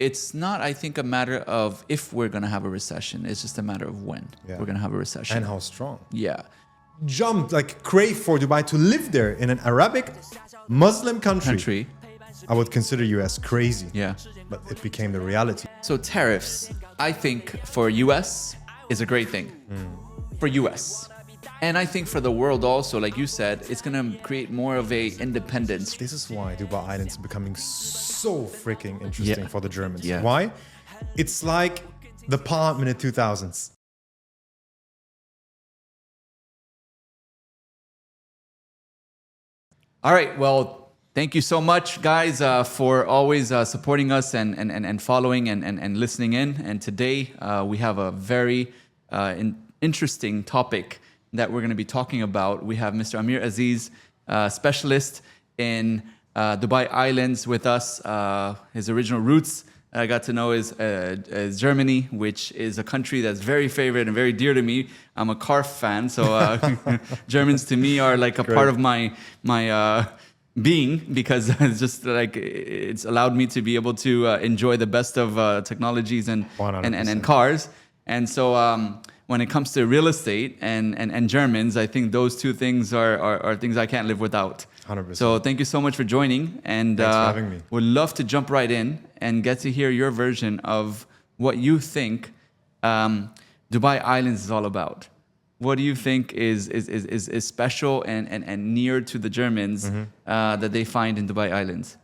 it's not, I think, a matter of if we're going to have a recession. It's just a matter of when we're going to have a recession. And how strong. Yeah. Jumped, like crave for Dubai to live there in an Arabic Muslim country. I would consider you as crazy. Yeah. But it became the reality. So tariffs, I think for US is a great thing. For US. And I think for the world also, like you said, it's going to create more of a independence. This is why Dubai Islands is becoming so freaking interesting for the Germans. Yeah. Why? It's like the Palm in the 2000s. All right. Well, thank you so much, guys, for always supporting us and following and listening in. And today we have a very interesting topic that we're going to be talking about. We have Mr. Amir Aziz, specialist in Dubai Islands with us. His original roots, I got to know, is Germany, which is a country that's very favorite and very dear to me. I'm a car fan, so Germans to me are like a part of my being, because it's just like it's allowed me to be able to enjoy the best of technologies and cars. And so when it comes to real estate and Germans, I think those two things are things I can't live without. 100%. So thank you so much for joining, and thanks for having me. Would love to jump right in and get to hear your version of what you think Dubai Islands is all about. What do you think is special and near to the Germans that they find in Dubai Islands?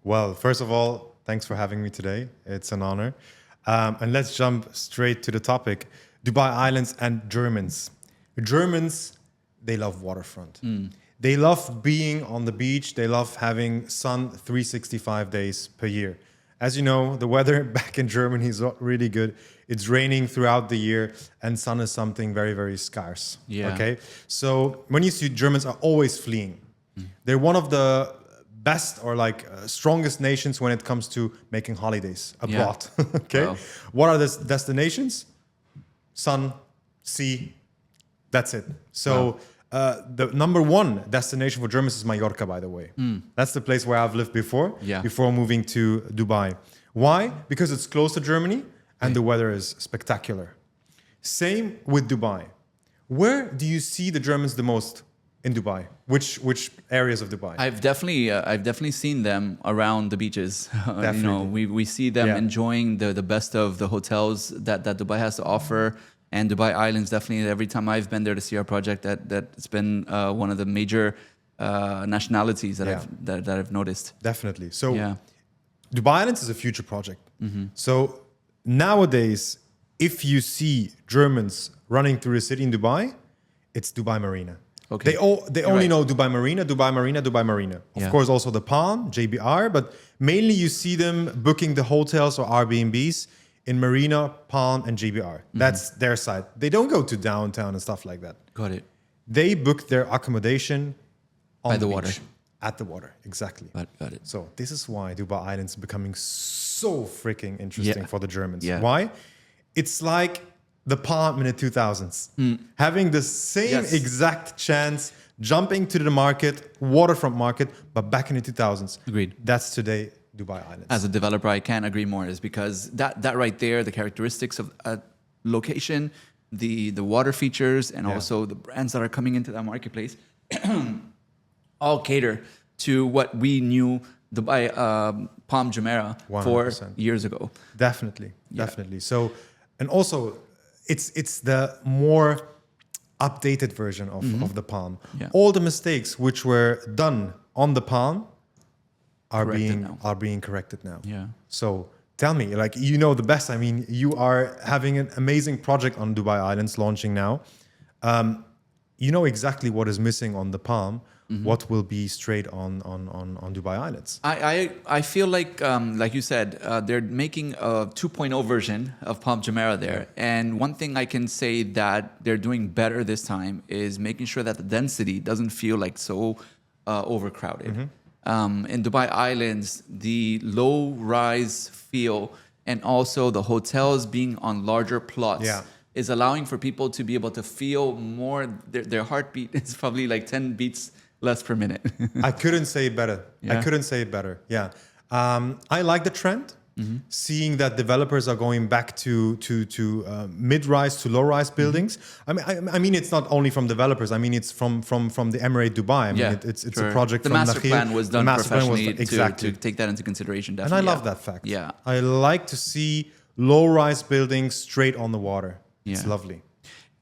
Well, first of all, thanks for having me today. It's an honor. And let's jump straight to the topic. Dubai Islands and Germans. Germans, they love waterfront. They love being on the beach. They love having sun 365 days per year. As you know, the weather back in Germany is not really good. It's raining throughout the year, and sun is something very, very scarce. Yeah. Okay. So when you see Germans are always fleeing, they're one of the best or strongest nations when it comes to making holidays abroad. Okay. Wow. What are the destinations? Sun, sea. That's it. So the number one destination for Germans is Mallorca, by the way. That's the place where I've lived before moving to Dubai. Why? Because it's close to Germany and the weather is spectacular. Same with Dubai. Where do you see the Germans the most in Dubai? Which areas of Dubai? I've definitely seen them around the beaches. You know, we see them enjoying the best of the hotels that Dubai has to offer. And Dubai Islands, definitely, every time I've been there to see our project, that's been one of the major nationalities that I've noticed. Definitely. So Dubai Islands is a future project. So nowadays, if you see Germans running through the city in Dubai, it's Dubai Marina. Okay. They only know Dubai Marina, Dubai Marina, Dubai Marina. Of course, also the Palm, JBR, but mainly you see them booking the hotels or Airbnbs in Marina, Palm, and JBR. That's their side. They don't go to downtown and stuff like that. Got it. They book their accommodation on By the beach, water. At the water, exactly. Got it. So this is why Dubai Islands is becoming so freaking interesting for the Germans. Yeah. Why? It's like the Palm in the 2000s. Having the same exact chance, jumping to the market, waterfront market, but back in the 2000s. Agreed. That's today Dubai Islands. As a developer, I can't agree more. Is because that right there, the characteristics of a location, the water features, and also the brands that are coming into that marketplace, all cater to what we knew Dubai Palm Jumeirah 100%. 4 years ago. Definitely. So, and also, it's the more updated version of the Palm. All the mistakes which were done on the Palm are being corrected now. So tell me, you know the best. I mean, you are having an amazing project on Dubai Islands launching now. You know exactly what is missing on the Palm. What will be straight on Dubai Islands? I feel like you said, they're making a 2.0 version of Palm Jumeirah there. And one thing I can say that they're doing better this time is making sure that the density doesn't feel like so overcrowded. In Dubai Islands, the low-rise feel and also the hotels being on larger plots is allowing for people to be able to feel more. Their heartbeat is probably like 10 beats less per minute. I couldn't say it better. I couldn't say it better. I like the trend. seeing that developers are going back to mid-rise to low-rise buildings. I mean, it's not only from developers. I mean, it's from the Emirate Dubai. I mean, it's a project the from master Nakheel. plan was done professionally exactly. to take that into consideration. And Definitely. I love that fact. Yeah. I like to see low-rise buildings straight on the water. It's Yeah. lovely.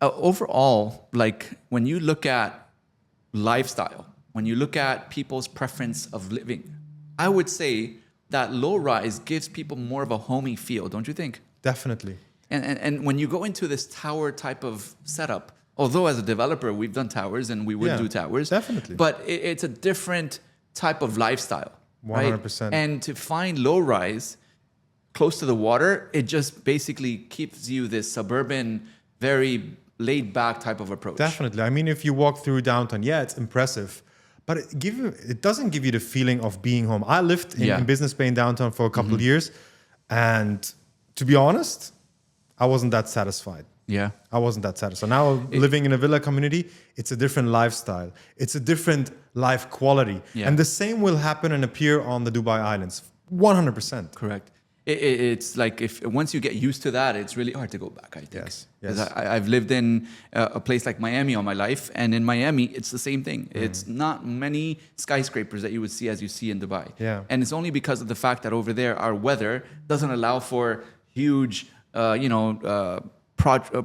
Overall, like when you look at lifestyle, when you look at people's preference of living, I would say that low rise gives people more of a homey feel, don't you think? Definitely. And when you go into this tower type of setup, although as a developer we've done towers and we would do towers, definitely. but it's a different type of lifestyle, 100%. right? And to find low rise close to the water, it just basically keeps you this suburban, very laid back type of approach. Definitely. I mean, if you walk through downtown, yeah, it's impressive, but it doesn't give you the feeling of being home. I lived in Business Bay in downtown for a couple of years, and to be honest, I wasn't that satisfied. Yeah. I wasn't that satisfied. Now living in a villa community, it's a different lifestyle. It's a different life quality. Yeah. And the same will happen and appear on the Dubai Islands. 100%. Correct. It's like if once you get used to that, it's really hard to go back, I think. Yes. 'Cause I've lived in a place like Miami all my life, and in Miami, it's the same thing. It's not many skyscrapers that you would see as you see in Dubai. Yeah. And it's only because of the fact that over there, our weather doesn't allow for huge,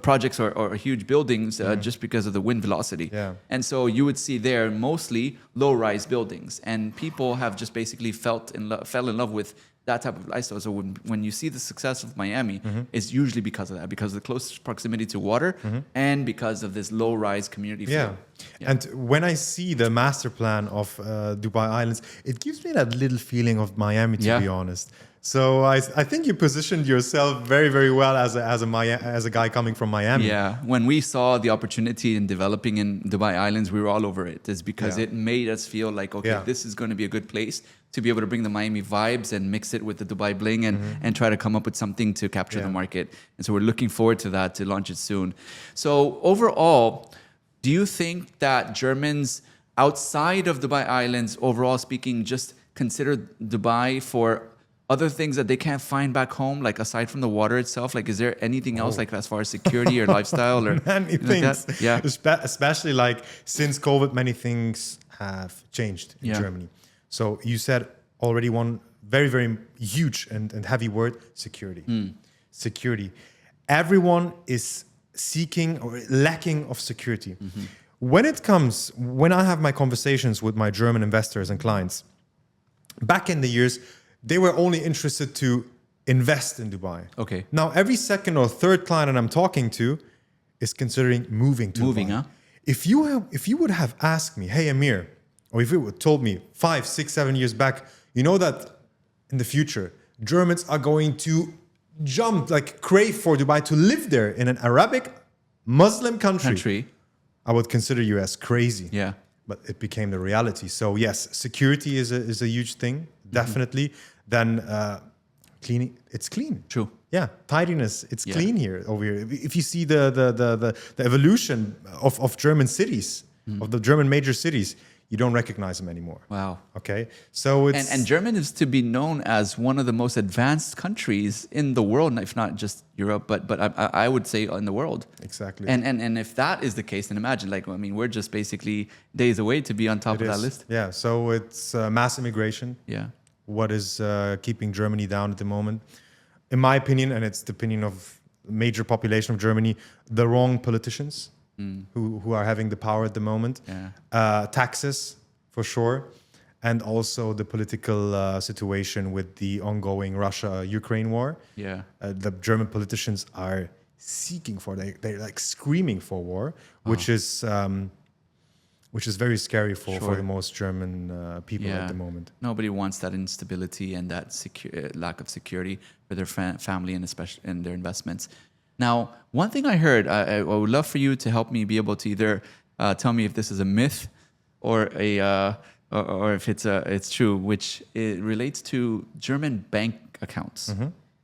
projects or huge buildings just because of the wind velocity. Yeah. And so you would see there mostly low-rise buildings, and people have just basically fell in love with that type of lifestyle. So when you see the success of Miami, it's usually because of that, because of the close proximity to water and because of this low-rise community feel. Yeah. And when I see the master plan of Dubai Islands, it gives me that little feeling of Miami, to be honest. So I think you positioned yourself very, very well as a guy coming from Miami. Yeah, when we saw the opportunity in developing in Dubai Islands, we were all over it. It's because it made us feel like, okay, this is going to be a good place to be able to bring the Miami vibes and mix it with the Dubai bling and try to come up with something to capture the market. And so we're looking forward to that, to launch it soon. So overall, do you think that Germans outside of Dubai Islands, overall speaking, just consider Dubai for other things that they can't find back home, like aside from the water itself? Like, is there anything else, like as far as security or lifestyle or many things? Like yeah, especially like since COVID, many things have changed in Germany. So you said already one very, very huge and heavy word: security. Security. Everyone is seeking or lacking of security. When I have my conversations with my German investors and clients, back in the years, they were only interested to invest in Dubai. Okay. Now, every second or third client that I'm talking to is considering moving to Dubai. Huh? If you would have asked me, hey, Amir, or if you would told me 5, 6, 7 years back, you know that in the future, Germans are going to crave for Dubai to live there in an Arabic Muslim country, I would consider you as crazy. Yeah. But it became the reality. So yes, security is a huge thing, definitely. Then cleaning, it's clean. True. Yeah, tidiness, it's clean here over here. If you see the evolution of German cities, of the German major cities, you don't recognize them anymore. Wow. Okay, so it's and Germany is to be known as one of the most advanced countries in the world, if not just Europe, but I would say in the world. Exactly. And if that is the case, then imagine, we're just basically days away to be on top of that list. Yeah. So it's mass immigration. Yeah. What is keeping Germany down at the moment? In my opinion, and it's the opinion of the major population of Germany, the wrong politicians. Who are having the power at the moment. Yeah. Taxes, for sure. And also the political situation with the ongoing Russia-Ukraine war. Yeah. The German politicians are seeking for, they're like screaming for war, which is very scary for the most German people at the moment. Nobody wants that instability and that lack of security for their family and especially in their investments. Now, one thing I heard, I would love for you to help me be able to either tell me if this is a myth or or if it's true, which it relates to German bank accounts.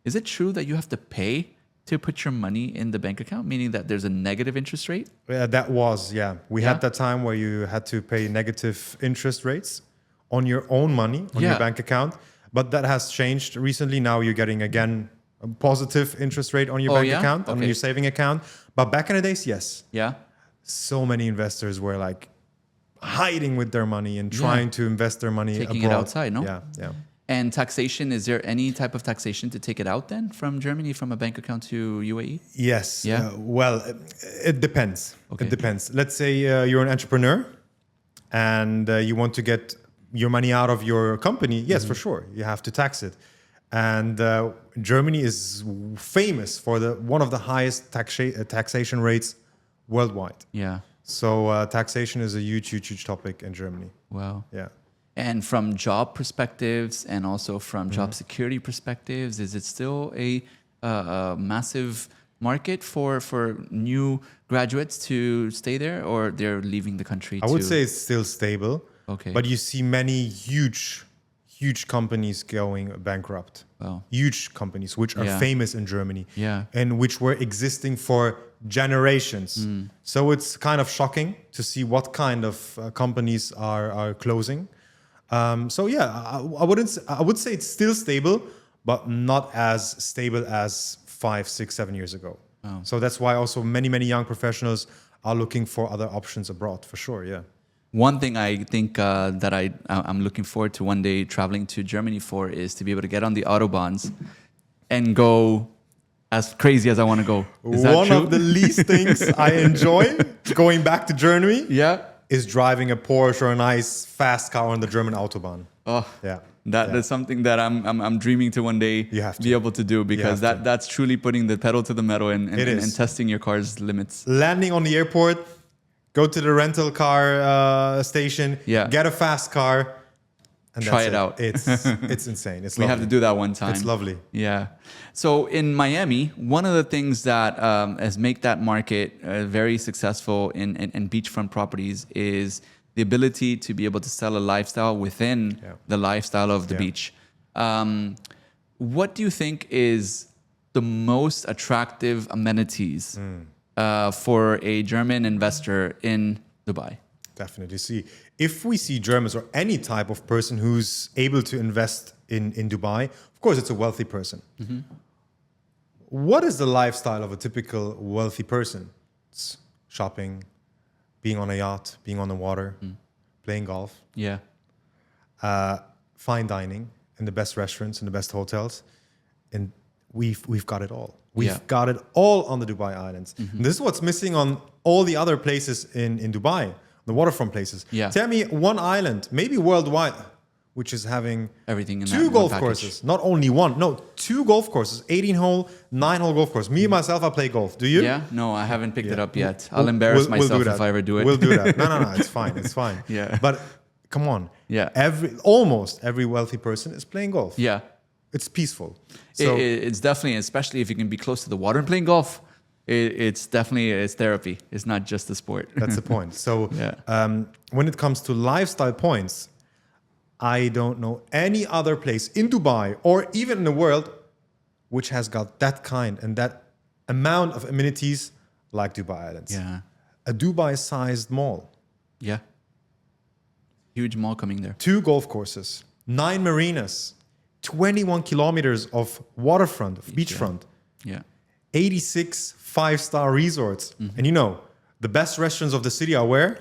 Is it true that you have to pay to put your money in the bank account, meaning that there's a negative interest rate? We had that time where you had to pay negative interest rates on your own money, on your bank account. But that has changed recently. Now you're getting again a positive interest rate on your bank account, on your saving account. But back in the days, yes. Yeah. So many investors were like hiding with their money and trying to invest their money taking abroad. it outside, no? Yeah, yeah. And taxation, is there any type of taxation to take it out then from Germany, from a bank account to UAE? Yes. Yeah. Well, it depends. Okay. It depends. Let's say you're an entrepreneur and you want to get your money out of your company. Yes, for sure. You have to tax it. And Germany is famous for one of the highest taxation rates worldwide. Yeah. So taxation is a huge, huge, huge topic in Germany. Wow. Yeah. And from job perspectives and also from job security perspectives, is it still a massive market for new graduates to stay there, or they're leaving the country? I would say it's still stable. Okay. But you see many huge companies going bankrupt. Wow. Huge companies which are famous in Germany. Yeah. And which were existing for generations. So it's kind of shocking to see what kind of companies are closing. So yeah, I would say it's still stable, but not as stable as 5, 6, 7 years ago. Oh. So that's why also many young professionals are looking for other options abroad, for sure. Yeah. One thing I think that I'm looking forward to one day traveling to Germany for is to be able to get on the autobahns and go as crazy as I want to go. Is that One true? of the least things I enjoy going back to Germany Yeah. is driving a Porsche or a nice fast car on the German Autobahn. Oh, Yeah. that's something that I'm dreaming to one day You have to. be able to do, because have to. that's truly putting the pedal to the metal and It is. testing your car's limits. Landing on the airport, go to the rental car station, Yeah. get a fast car, and Try that's it out. It's insane. It's We lovely. have to do that one time. It's lovely. Yeah. So in Miami, one of the things that has make that market very successful in beachfront properties is the ability to be able to sell a lifestyle within the lifestyle of the beach. What do you think is the most attractive amenities for a German investor in Dubai? Definitely. See, if we see Germans or any type of person who's able to invest in Dubai, of course, it's a wealthy person. What is the lifestyle of a typical wealthy person? It's shopping, being on a yacht, being on the water, playing golf, Yeah. fine dining in the best restaurants, in the best hotels. And we've got it all. We've got it all on the Dubai Islands. And this is what's missing on all the other places in Dubai, the waterfront places. Yeah. Tell me one island, maybe worldwide, which is having Everything in that two one golf package. courses. Not only one, no, 2 golf courses, 18-hole, 9-hole golf course. Me, myself, I play golf. Do you? Yeah? No, I haven't picked it up yet. I'll embarrass myself do if I ever do it. We'll do that. No, it's fine. It's fine. Yeah. But come on. Yeah. Almost every wealthy person is playing golf. Yeah. It's peaceful. So It's definitely, especially if you can be close to the water and playing golf, it's therapy. It's not just a sport. that's the point. So Yeah. when it comes to lifestyle points, I don't know any other place in Dubai or even in the world which has got that kind and that amount of amenities like Dubai Islands. Yeah. A Dubai-sized mall, Yeah. Huge mall coming there. 2 golf courses, 9 marinas, 21 kilometers of waterfront, of beachfront, Yeah. 86 5-star resorts. And the best restaurants of the city are where?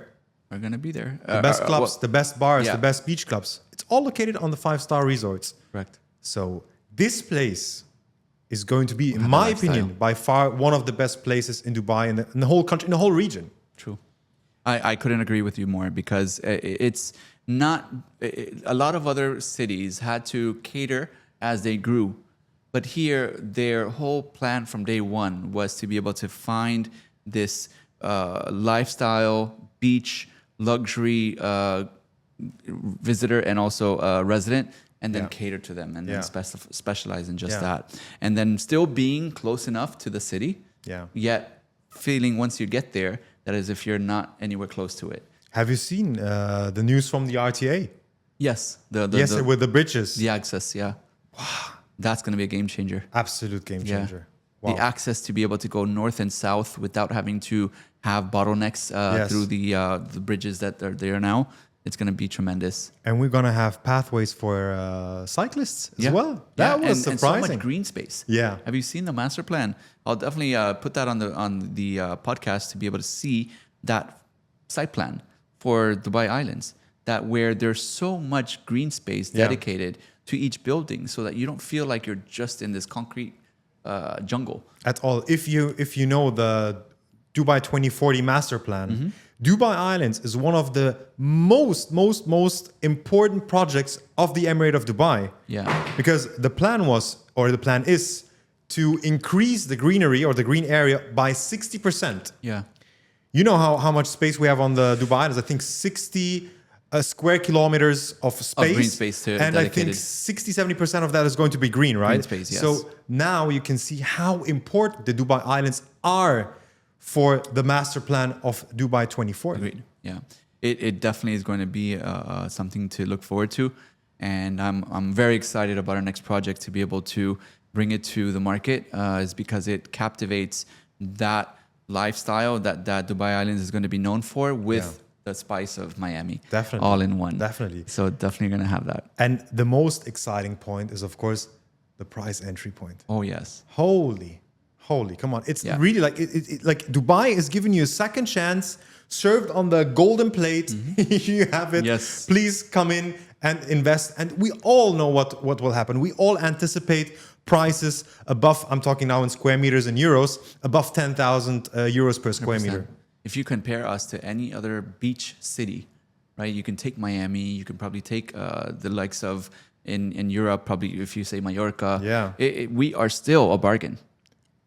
We're going to be there. The best clubs, the best bars, yeah. the best beach clubs. It's all located on the 5-star resorts. Correct. So this place is going to be, in my opinion, by far one of the best places in Dubai, in the whole country, in the whole region. True. I couldn't agree with you more, because it's not... A lot of other cities had to cater as they grew. But here, their whole plan from day one was to be able to find this lifestyle, beach, luxury visitor and also resident, and then cater to them and then specialize in just that. And then still being close enough to the city, yet feeling once you get there, that as if you're not anywhere close to it. Have you seen the news from the RTA? Yes. With the bridges. The access, yeah. Wow. That's going to be a game changer. Absolute game changer. Wow. The access to be able to go north and south without having to have bottlenecks through the bridges that are there now It's going to be tremendous. And we're going to have pathways for cyclists as well. That was surprising. And so much green space. Yeah. Have you seen the master plan? I'll definitely put that on the podcast to be able to see that site plan for Dubai Islands. That where there's so much green space dedicated to each building, so that you don't feel like you're just in this concrete jungle at all. If you know the Dubai 2040 master plan, Dubai Islands is one of the most important projects of the Emirate of Dubai. Yeah. Because the plan is to increase the greenery or the green area by 60%. Yeah. You know how much space we have on the Dubai Islands? I think 60 square kilometers of space. Of green space and dedicated. I think 60-70% of that is going to be green, right? Green space, yes. So now you can see how important the Dubai Islands are for the master plan of Dubai 2040. Agreed. Yeah. It definitely is going to be something to look forward to. And I'm very excited about our next project to be able to bring it to the market is because it captivates that lifestyle that Dubai Islands is going to be known for with the spice of Miami. Definitely. All in one. Definitely. So definitely going to have that. And the most exciting point is, of course, the price entry point. Oh, yes. Holy, come on. It's really like, like Dubai is giving you a second chance, served on the golden plate. You have it. Yes. Please come in and invest. And we all know what will happen. We all anticipate prices above, I'm talking now in square meters and euros, above 10,000 euros per square 100%. meter. If you compare us to any other beach city, right? You can take Miami. You can probably take the likes of in Europe. Probably if you say Mallorca. Yeah. We are still a bargain.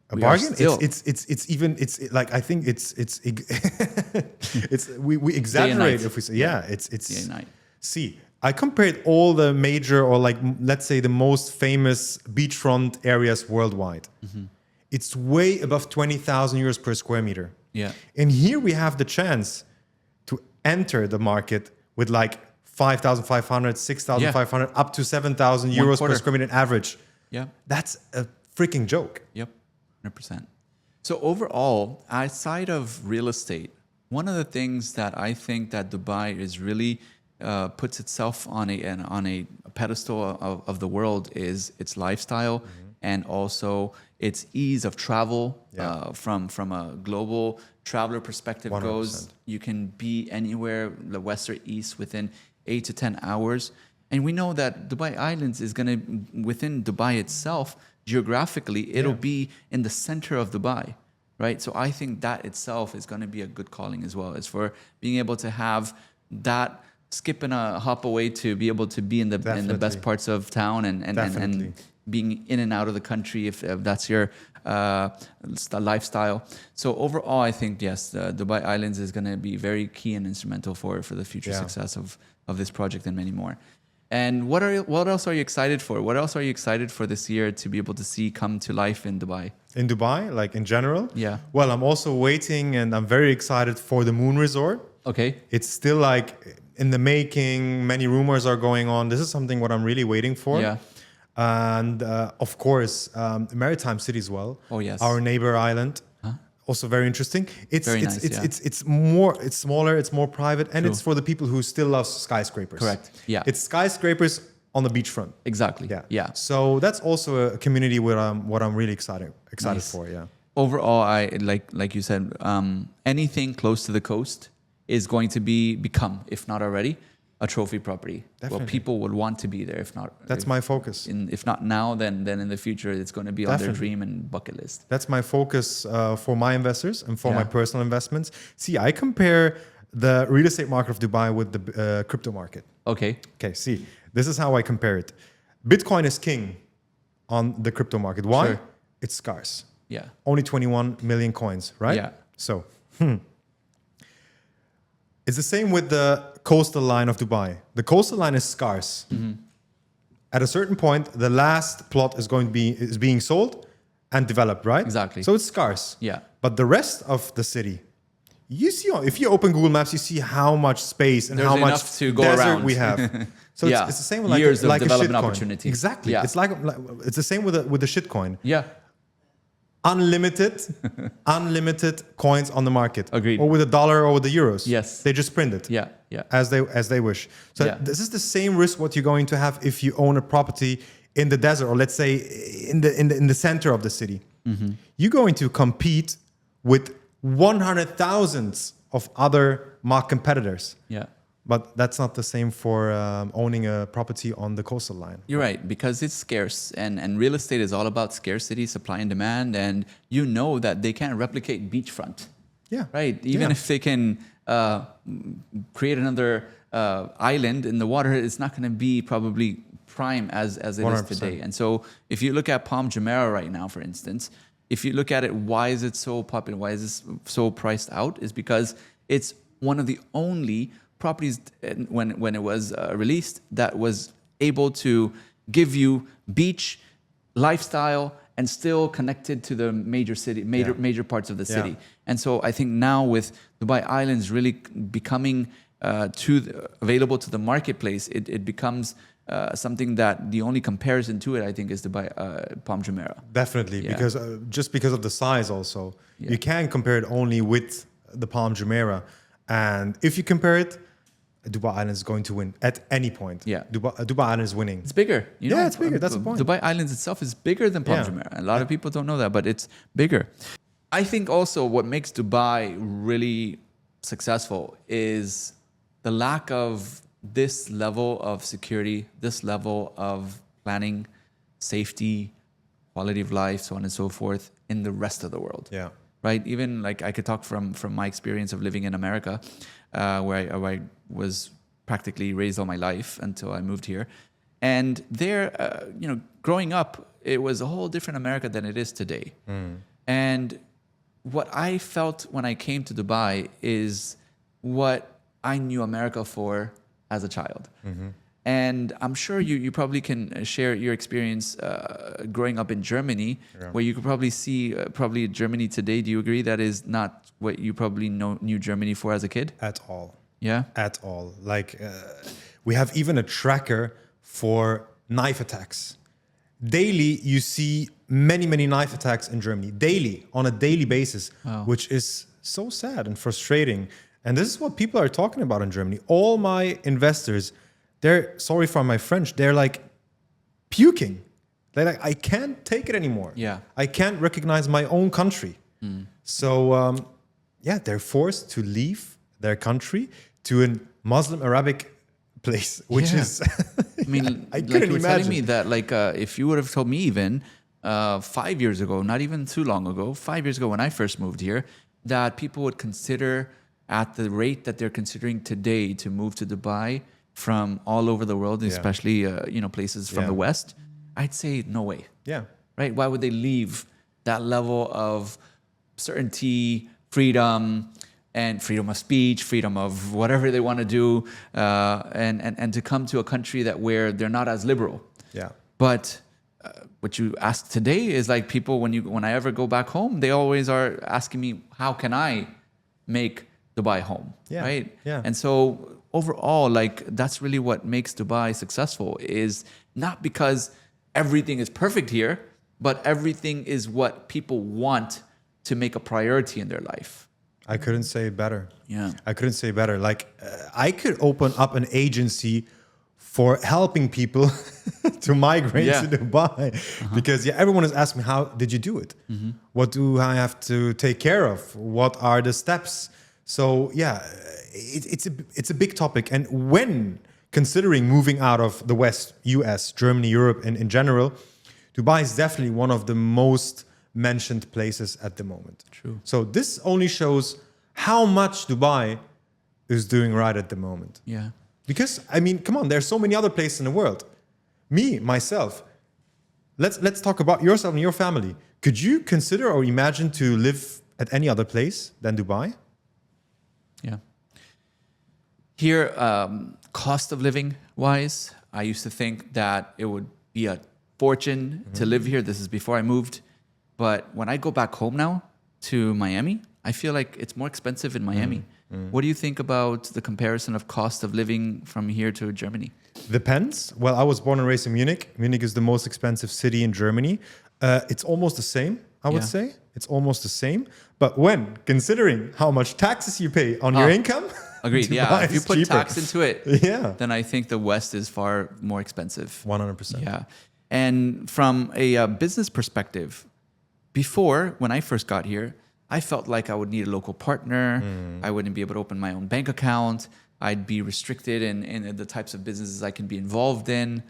A bargain? It's like I think it's we exaggerate if we say it's day and night. See, I compared all the major or like let's say the most famous beachfront areas worldwide. It's way above 20,000 euros per square meter. Yeah. And here we have the chance to enter the market with like 5,500, 6,500, up to 7,000 euros per square meter in average. Yeah. That's a freaking joke. Yep. 100%. So overall, outside of real estate, one of the things that I think that Dubai is really puts itself on a pedestal of the world is its lifestyle and also its ease of travel. From a global traveler perspective 100%. goes, you can be anywhere, the west or east, within 8 to 10 hours. And we know that Dubai Islands is going to, within Dubai itself, geographically, it'll be in the center of Dubai, right? So I think that itself is going to be a good calling as well, is for being able to have that skip and a hop away to be able to be in the best parts of town and being in and out of the country if that's your lifestyle. So overall, I think, yes, the Dubai Islands is going to be very key and instrumental for the future success of this project and many more. And what else are you excited for? What else are you excited for this year to be able to see come to life in Dubai? In Dubai, like in general? Yeah. Well, I'm also waiting and I'm very excited for the Moon Resort. Okay. It's still like in the making. Many rumors are going on. This is something what I'm really waiting for. Yeah. And of course, Maritime City as well. Oh, yes. Our neighbor island. Also very interesting. It's smaller, it's more private, and it's for the people who still love skyscrapers. Correct. Yeah. It's skyscrapers on the beachfront. Exactly. Yeah. So that's also a community what I'm really excited Nice. for. Yeah. Overall, I like you said, anything close to the coast is going to become, if not already, a trophy property. Definitely. Well, people would want to be there. If not, That's my focus. If not now, then in the future, it's going to be on their dream and bucket list. That's my focus for my investors and for my personal investments. See, I compare the real estate market of Dubai with the crypto market. Okay. See, this is how I compare it. Bitcoin is king on the crypto market. Why? Sure. It's scarce. Yeah. Only 21 million coins, right? Yeah. So, it's the same with the coastal line of Dubai. The coastal line is scarce. At a certain point, the last plot is being sold and developed, right? Exactly. So it's scarce. Yeah. But the rest of the city, you see, if you open Google Maps, you see how much space and There's how much enough to go desert around. we have. So it's the same with Years like of a development shitcoin. opportunity. Exactly. Yeah. It's like it's the same with the shitcoin. Yeah. unlimited coins on the market. Agreed. Or with the dollar or with the euros. Yes. They just print it. Yeah. As they wish. So Yeah. this is the same risk what you're going to have if you own a property in the desert, or let's say in the center of the city. Mm-hmm. You're going to compete with 100,000 of other market competitors. Yeah. But that's not the same for owning a property on the coastal line. You're right, because it's scarce, and real estate is all about scarcity, supply and demand, and you know that they can't replicate beachfront. Yeah. Right. Even if they can create another island in the water, it's not going to be probably prime as it 100%. is today. And so if you look at Palm Jumeirah right now, for instance, if you look at it, why is it so popular? Why is this so priced out? Is because it's one of the only properties when it was released that was able to give you beach lifestyle and still connected to the major parts of the city. And so I think now with Dubai Islands really becoming available to the marketplace, it becomes something that the only comparison to it, I think, is Dubai Palm Jumeirah. Definitely, because just because of the size also. You can compare it only with the Palm Jumeirah. And if you compare it, Dubai Island is going to win at any point. Yeah. Dubai Island is winning. It's bigger. You know, it's bigger. That's the point. Dubai Islands itself is bigger than Palm Jumeirah. A lot of people don't know that, but it's bigger. I think also what makes Dubai really successful is the lack of this level of security, this level of planning, safety, quality of life, so on and so forth, in the rest of the world. Yeah. Right? Even like I could talk from my experience of living in America, where I was practically raised all my life until I moved here. And there, growing up, it was a whole different America than it is today. And what I felt when I came to Dubai is what I knew America for as a child. And I'm sure you probably can share your experience growing up in Germany, where you could probably see probably Germany today. Do you agree that is not what you probably knew Germany for as a kid? At all. Yeah? At all. Like we have even a tracker for knife attacks. Daily, you see many knife attacks in Germany. Daily, on a daily basis, which is so sad and frustrating. And this is what people are talking about in Germany. All my investors, they're, sorry for my French, they're like puking. They're like, I can't take it anymore. Yeah. I can't recognize my own country. So, they're forced to leave their country to a Muslim Arabic place, which is, I mean, I like couldn't you were imagine. telling me that, like, if you would have told me even 5 years ago, not even too long ago, 5 years ago when I first moved here, that people would consider at the rate that they're considering today to move to Dubai from all over the world, especially places from the West, I'd say no way. Yeah. Right? Why would they leave that level of certainty, freedom, and freedom of speech, freedom of whatever they want to do, and to come to a country where they're not as liberal. Yeah. But what you ask today is like people when I ever go back home, they always are asking me, how can I make Dubai home? Yeah. Right? Yeah. And so overall, like that's really what makes Dubai successful, is not because everything is perfect here, but everything is what people want to make a priority in their life. I couldn't say it better. Yeah. I couldn't say better. Like, I could open up an agency for helping people to migrate to Dubai. Because everyone is asking me, how did you do it? What do I have to take care of? What are the steps? So it's a big topic. And when considering moving out of the West, US, Germany, Europe, and in general, Dubai is definitely one of the most mentioned places at the moment. True. So this only shows how much Dubai is doing right at the moment. Yeah. Because, I mean, come on, there's so many other places in the world. Myself, let's talk about yourself and your family. Could you consider or imagine to live at any other place than Dubai? Yeah. Here, cost of living wise, I used to think that it would be a fortune to live here. This is before I moved. But when I go back home now to Miami, I feel like it's more expensive in Miami. What do you think about the comparison of cost of living from here to Germany? Depends. Well, I was born and raised in Munich. Munich is the most expensive city in Germany. It's almost the same. I would say. It's almost the same. But when considering how much taxes you pay on your income, agreed. Yeah, if you put tax into it, yeah, then I think the West is far more expensive. 100%. Yeah. And from a business perspective, before, when I first got here, I felt like I would need a local partner. I wouldn't be able to open my own bank account. I'd be restricted in the types of businesses I can be involved in.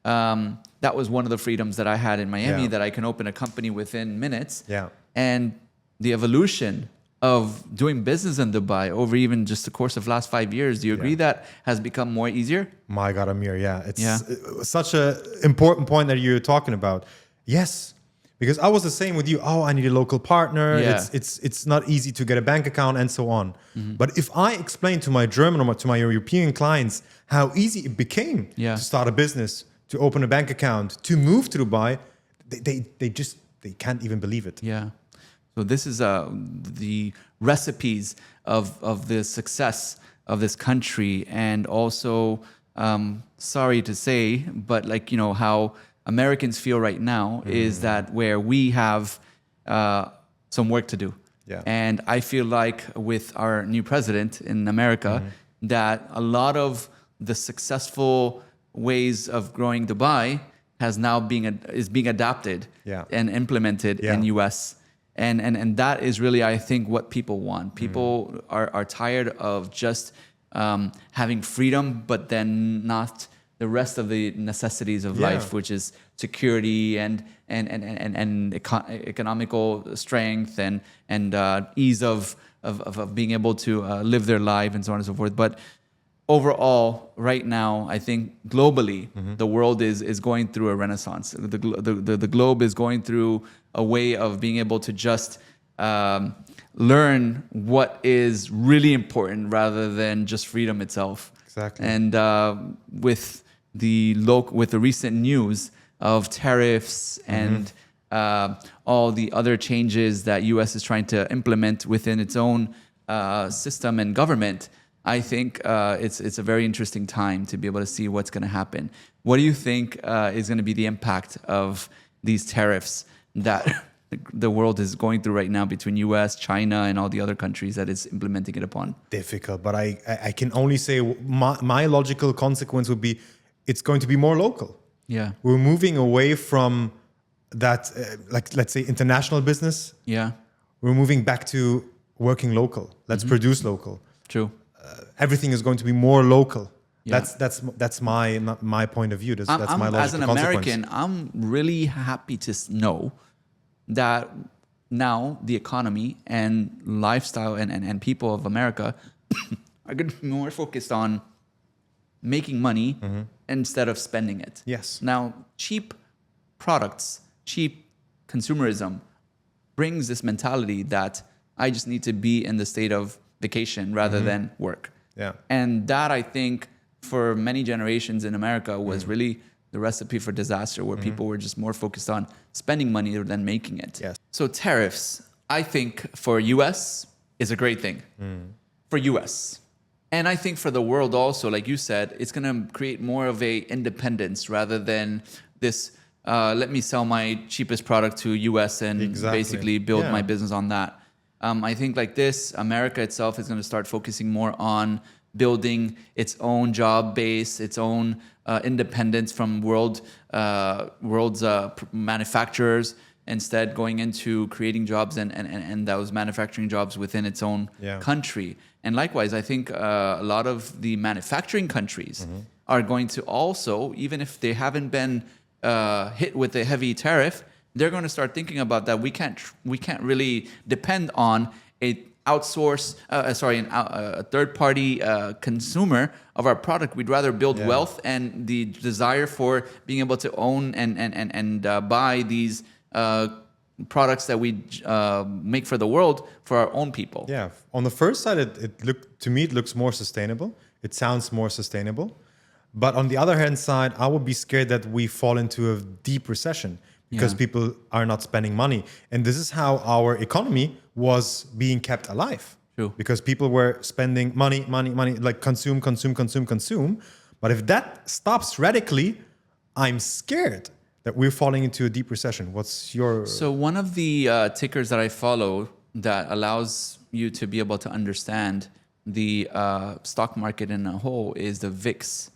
That was one of the freedoms that I had in Miami, that I can open a company within minutes. Yeah. And the evolution of doing business in Dubai over even just the course of last 5 years, do you agree that has become more easier? My God, Amir, yeah. It's such an important point that you're talking about. Yes, because I was the same with you. Oh, I need a local partner. Yeah. It's not easy to get a bank account and so on. But if I explain to my German or to my European clients how easy it became to start a business, to open a bank account, to move to Dubai, they can't even believe it. Yeah. So this is the recipes of the success of this country, and also sorry to say, but like, you know, how Americans feel right now is that where we have some work to do. Yeah. And I feel like with our new president in America, that a lot of the successful ways of growing Dubai has now is being adapted and implemented in US. And that is really, I think, what people want. People are tired of just having freedom, but then not the rest of the necessities of life, which is security and economical strength and ease of being able to live their life and so on and so forth. But overall, right now, I think globally, the world is going through a renaissance. The globe is going through a way of being able to just learn what is really important rather than just freedom itself. Exactly. And with the recent news of tariffs and all the other changes that U.S. is trying to implement within its own system and government, I think it's a very interesting time to be able to see what's going to happen. What do you think is going to be the impact of these tariffs that the world is going through right now between U.S., China, and all the other countries that it's implementing it upon? Difficult, but I can only say my logical consequence would be it's going to be more local. Yeah. We're moving away from that, like, let's say, international business. Yeah. We're moving back to working local. Let's produce local. True. Everything is going to be more local. Yeah. That's my point of view. That's my logical as an American, I'm really happy to know that now the economy and lifestyle and people of America are going to be more focused on making money instead of spending it. Yes. Now, cheap products, cheap consumerism brings this mentality that I just need to be in the state of vacation rather than work. Yeah. And that, I think, for many generations in America was really the recipe for disaster, where people were just more focused on spending money than making it. Yes. So tariffs, I think for US is a great thing for US. And I think for the world also, like you said, it's going to create more of a independence rather than this, let me sell my cheapest product to US and basically build my business on that. I think like this, America itself is going to start focusing more on building its own job base, its own independence from world's manufacturers, instead going into creating jobs and those manufacturing jobs within its own country. And likewise, I think a lot of the manufacturing countries are going to also, even if they haven't been hit with a heavy tariff, they're going to start thinking about that. We can't really depend on a third-party consumer of our product. We'd rather build wealth and the desire for being able to own and buy these products that we make for the world for our own people. Yeah. On the first side, it looks more sustainable. It sounds more sustainable. But on the other hand side, I would be scared that we fall into a deep recession because people are not spending money. And this is how our economy was being kept alive. True. Because people were spending money, like consume. But if that stops radically, I'm scared that we're falling into a deep recession? What's your... So one of the tickers that I follow that allows you to be able to understand the stock market in a whole is the VIX.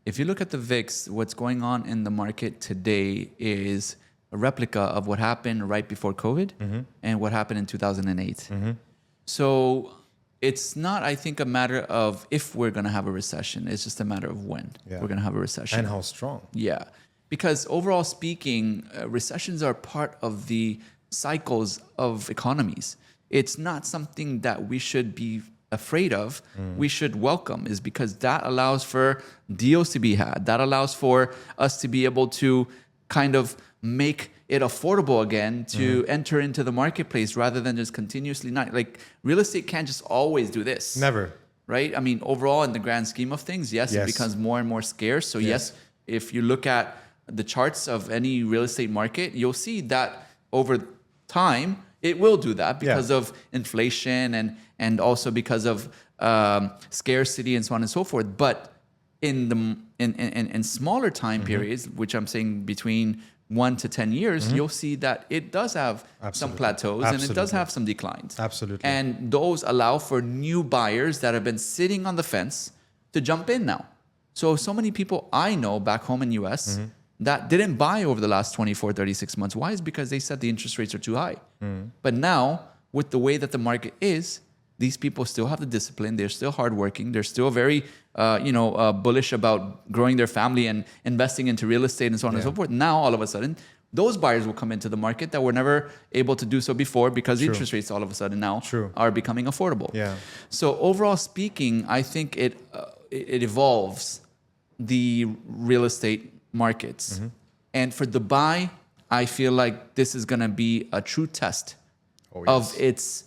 If you look at the VIX, what's going on in the market today is a replica of what happened right before COVID and what happened in 2008. So it's not, I think, a matter of if we're going to have a recession. It's just a matter of when we're going to have a recession. And how strong. Yeah. Because overall speaking, recessions are part of the cycles of economies. It's not something that we should be afraid of. We should welcome, is because that allows for deals to be had. That allows for us to be able to kind of make it affordable again to enter into the marketplace rather than just continuously not. Like real estate can't just always do this. Never. Right? I mean, overall, in the grand scheme of things, yes, it becomes more and more scarce. So yes, if you look at the charts of any real estate market, you'll see that over time, it will do that because of inflation and also because of scarcity and so on and so forth. But in smaller time periods, which I'm saying between 1 to 10 years, you'll see that it does have some plateaus and it does have some declines. Absolutely. And those allow for new buyers that have been sitting on the fence to jump in now. So many people I know back home in US that didn't buy over the last 24, 36 months. Why? Is because they said the interest rates are too high. But now, with the way that the market is, these people still have the discipline. They're still hardworking. They're still very, bullish about growing their family and investing into real estate and so on and so forth. Now, all of a sudden, those buyers will come into the market that were never able to do so before because interest rates all of a sudden now are becoming affordable. Yeah. So overall speaking, I think it evolves the real estate markets. And for Dubai, I feel like this is going to be a true test of its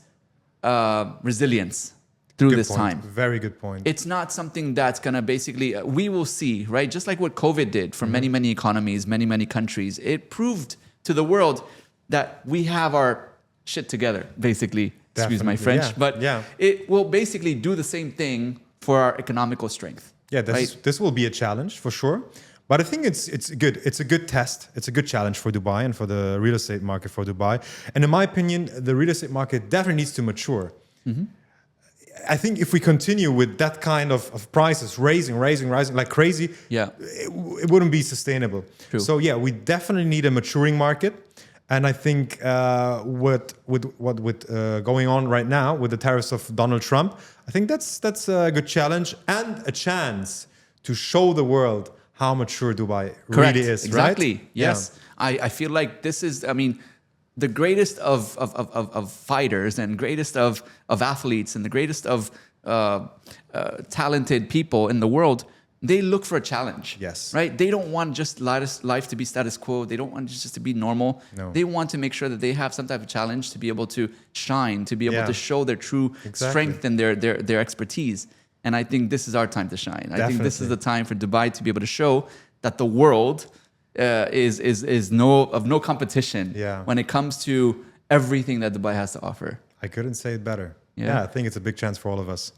resilience through this time. Very good point. It's not something that's going to basically, we will see, right? Just like what COVID did for many, many economies, many, many countries. It proved to the world that we have our shit together, basically. Excuse my French. But it will basically do the same thing for our economical strength. Yeah, this will be a challenge for sure. But I think it's good. It's a good test. It's a good challenge for Dubai and for the real estate market for Dubai. And in my opinion, the real estate market definitely needs to mature. I think if we continue with that kind of prices rising like crazy, it wouldn't be sustainable. True. So yeah, we definitely need a maturing market. And I think with going on right now with the tariffs of Donald Trump, I think that's a good challenge and a chance to show the world how mature Dubai really is. Exactly. Right? Yes. I feel like this is, the greatest of fighters and greatest of athletes and the greatest of talented people in the world, they look for a challenge. Yes. Right? They don't want just life to be status quo. They don't want just to be normal. No. They want to make sure that they have some type of challenge to be able to shine, to be able to show their true strength and their expertise. And I think this is our time to shine. I think this is the time for Dubai to be able to show that the world is of no competition when it comes to everything that Dubai has to offer. I couldn't say it better. Yeah, I think it's a big chance for all of us.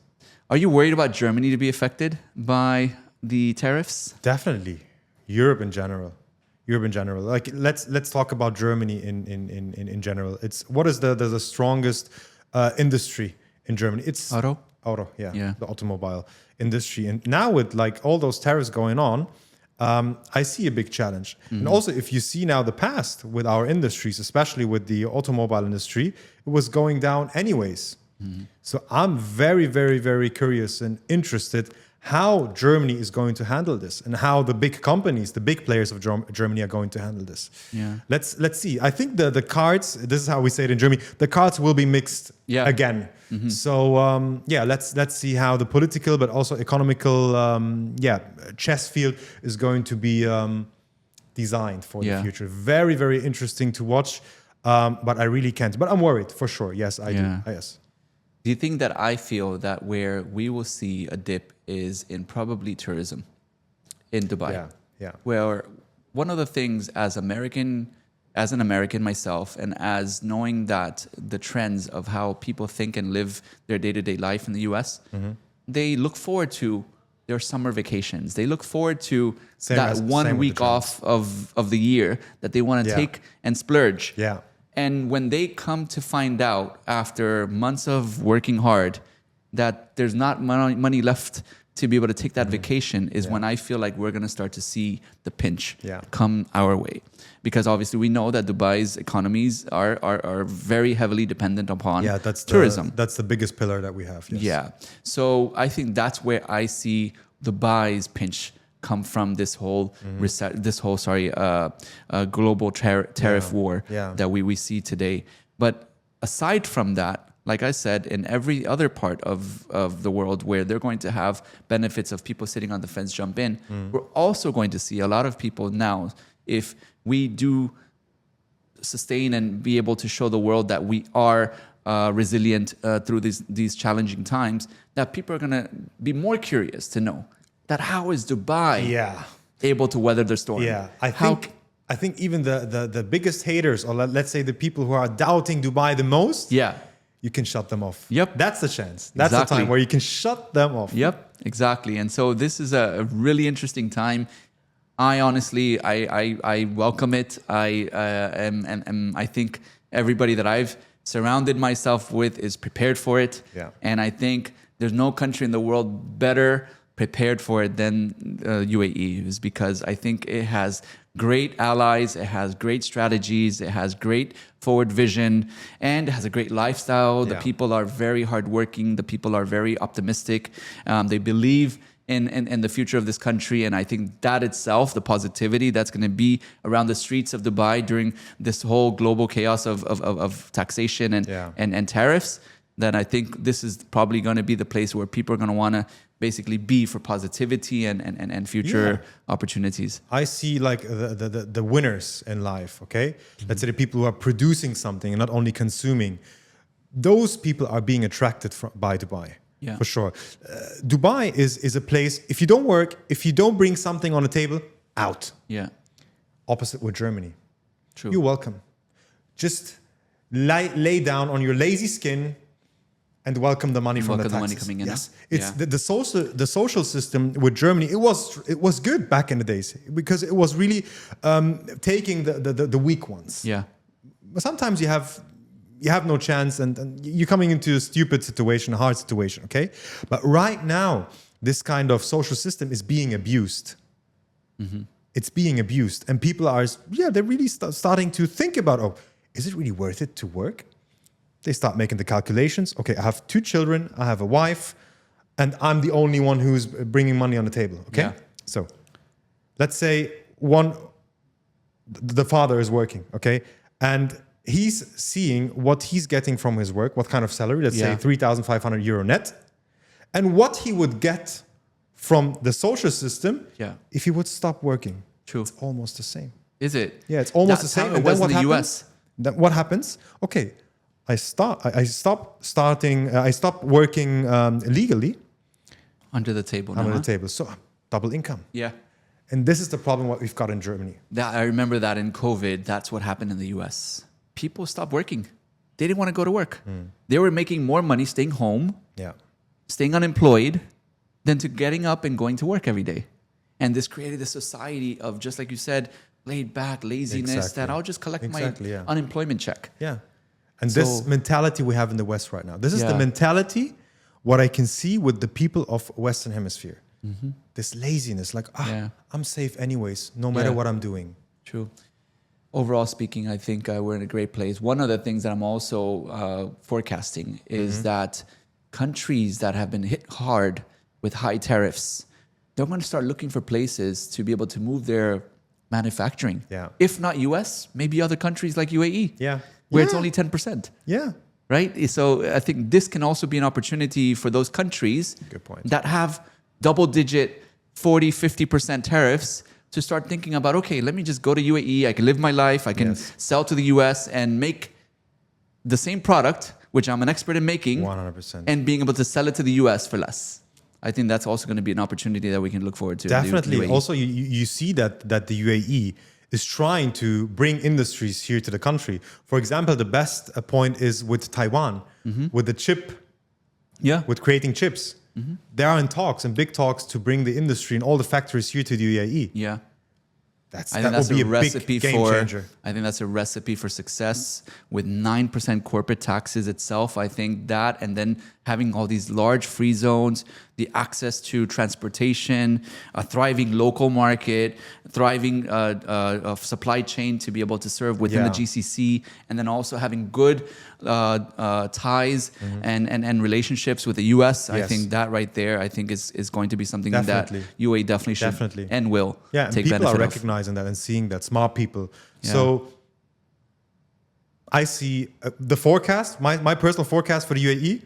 Are you worried about Germany to be affected by the tariffs? Definitely. Europe in general. Like let's talk about Germany in general. It's what is the strongest industry in Germany? It's auto, the automobile industry. And now with like all those tariffs going on, I see a big challenge. And also, if you see now the past with our industries, especially with the automobile industry, it was going down anyways. So I'm very, very, very curious and interested how Germany is going to handle this and how the big companies, the big players of Germany are going to handle this. Let's see. I think the cards, this is how we say it in Germany, the cards will be mixed again. So let's see how the political but also economical chess field is going to be designed for the future. Very, very interesting to watch. But I really can't. But I'm worried for sure. Yes, I do. Yes. Do you think that I feel that where we will see a dip is in probably tourism in Dubai? Where one of the things as an American myself, and as knowing that the trends of how people think and live their day-to-day life in the US, they look forward to their summer vacations. They look forward to Same that with 1 the week off of the year that they want to take and splurge. Yeah. And when they come to find out after months of working hard that there's not money left to be able to take that vacation is when I feel like we're going to start to see the pinch come our way. Because obviously we know that Dubai's economies are very heavily dependent upon tourism. That's the biggest pillar that we have. Yes. Yeah. So I think that's where I see Dubai's pinch come from, this whole global tariff war that we see today. But aside from that, like I said, in every other part of the world where they're going to have benefits of people sitting on the fence jump in, we're also going to see a lot of people now, if we do sustain and be able to show the world that we are resilient through these challenging times, that people are going to be more curious to know that how is Dubai able to weather the storm? Yeah, I think even the biggest haters, or let's say the people who are doubting Dubai the most, you can shut them off. Yep. That's the chance. That's the time where you can shut them off. Yep, exactly. And so this is a really interesting time. I honestly, I welcome it. I think everybody that I've surrounded myself with is prepared for it. Yeah. And I think there's no country in the world better prepared for it than UAE, is because I think it has great allies, it has great strategies, it has great forward vision, and it has a great lifestyle. The people are very hardworking. The people are very optimistic. They believe in the future of this country. And I think that itself, the positivity that's going to be around the streets of Dubai during this whole global chaos of taxation and tariffs, then I think this is probably going to be the place where people are going to want to basically be for positivity and future opportunities. I see like the winners in life, okay? Let's say the people who are producing something and not only consuming. Those people are being attracted by Dubai. Yeah. For sure. Dubai is a place, if you don't work, if you don't bring something on the table, out. Yeah. Opposite with Germany. True. You're welcome. Just lay down on your lazy skin and welcome the money from the taxes. Welcome the money coming in. Yes. It's the social system with Germany, it was good back in the days because it was really taking the weak ones. Yeah. But sometimes you have no chance and you're coming into a stupid situation, a hard situation, okay? But right now, this kind of social system is being abused. Mm-hmm. It's being abused. And people are, they're really starting to think about, is it really worth it to work? They start making the calculations. Okay, I have 2 children, I have a wife, and I'm the only one who's bringing money on the table, okay? Yeah. So let's say the father is working, okay? And he's seeing what he's getting from his work, what kind of salary, let's say 3,500 euro net, and what he would get from the social system if he would stop working. True. It's almost the same. Is it? Yeah, it's almost the same. It was in the US. Then what happens? Okay, I stop working legally. Under the table. Under the table. So double income. Yeah. And this is the problem what we've got in Germany. I remember that in COVID, that's what happened in the US. People stopped working. They didn't want to go to work. They were making more money staying home, staying unemployed, than to getting up and going to work every day. And this created a society of, just like you said, laid back laziness, that I'll just collect my unemployment check. Yeah. And this mentality we have in the West right now. This is the mentality, what I can see with the people of Western Hemisphere. Mm-hmm. This laziness, like, I'm safe anyways, no matter what I'm doing. True. Overall speaking, I think we're in a great place. One of the things that I'm also forecasting is that countries that have been hit hard with high tariffs, they're going to start looking for places to be able to move their manufacturing. Yeah. If not US, maybe other countries like UAE. Yeah. Where it's only 10%. Yeah. Right? So I think this can also be an opportunity for those countries that have double-digit 40, 50% tariffs to start thinking about, okay, let me just go to UAE. I can live my life. I can sell to the US and make the same product, which I'm an expert in making, 100%, and being able to sell it to the US for less. I think that's also going to be an opportunity that we can look forward to. Definitely. Also, you see that the UAE is trying to bring industries here to the country. For example, the best point is with Taiwan, with the chip, with creating chips. They are in talks and big talks to bring the industry and all the factories here to the UAE. Yeah. I That think will that's be a a recipe big game for. changer. I think that's a recipe for success with 9% corporate taxes itself. I think that, and then having all these large free zones, the access to transportation, a thriving local market, thriving supply chain to be able to serve within the GCC, and then also having good ties and relationships with the US. I think that right there, I think is going to be something that UAE definitely should and will and take people benefit are of. recognizing that and seeing that, smart people. So I see the forecast, my personal forecast for the UAE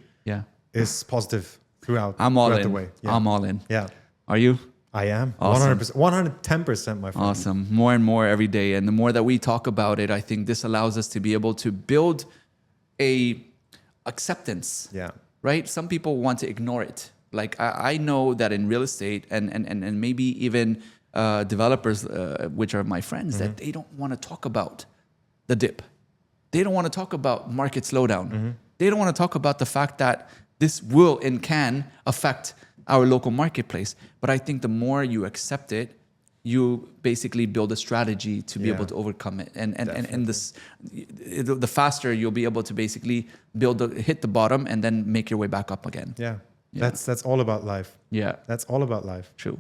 is positive throughout throughout the way. I'm all in. Yeah. Are you? I am. Awesome. 100%, 110%, my friend. Awesome. More and more every day. And the more that we talk about it, I think this allows us to be able to build a acceptance. Yeah. Right? Some people want to ignore it. Like I know that in real estate and maybe even developers, which are my friends, that they don't want to talk about the dip. They don't want to talk about market slowdown. They don't want to talk about the fact that this will and can affect our local marketplace. But I think the more you accept it, you basically build a strategy to be able to overcome it. And this, the faster you'll be able to basically hit the bottom and then make your way back up again. Yeah. That's all about life. Yeah. That's all about life. True.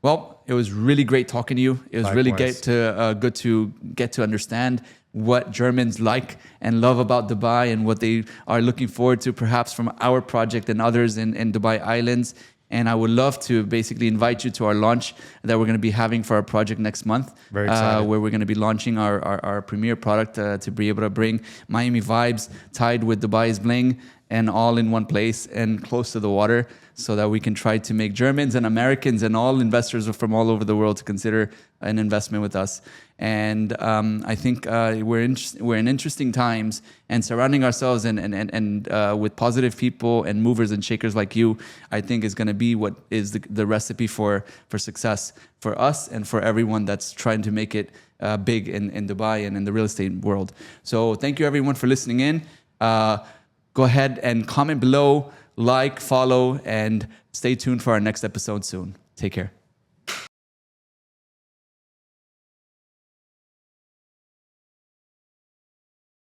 Well, it was really great talking to you. It was really good to get to understand what Germans like and love about Dubai and what they are looking forward to perhaps from our project and others in Dubai Islands. And I would love to basically invite you to our launch that we're going to be having for our project next month. Very excited. Where we're going to be launching our premier product to be able to bring Miami vibes tied with Dubai's bling and all in one place and close to the water, so that we can try to make Germans and Americans and all investors from all over the world to consider an investment with us. And I think we're in interesting times, and surrounding ourselves and with positive people and movers and shakers like you, I think is going to be what is the recipe for success for us and for everyone that's trying to make it big in Dubai and in the real estate world. So thank you everyone for listening in. Go ahead and comment below, like, follow, and stay tuned for our next episode soon. Take care.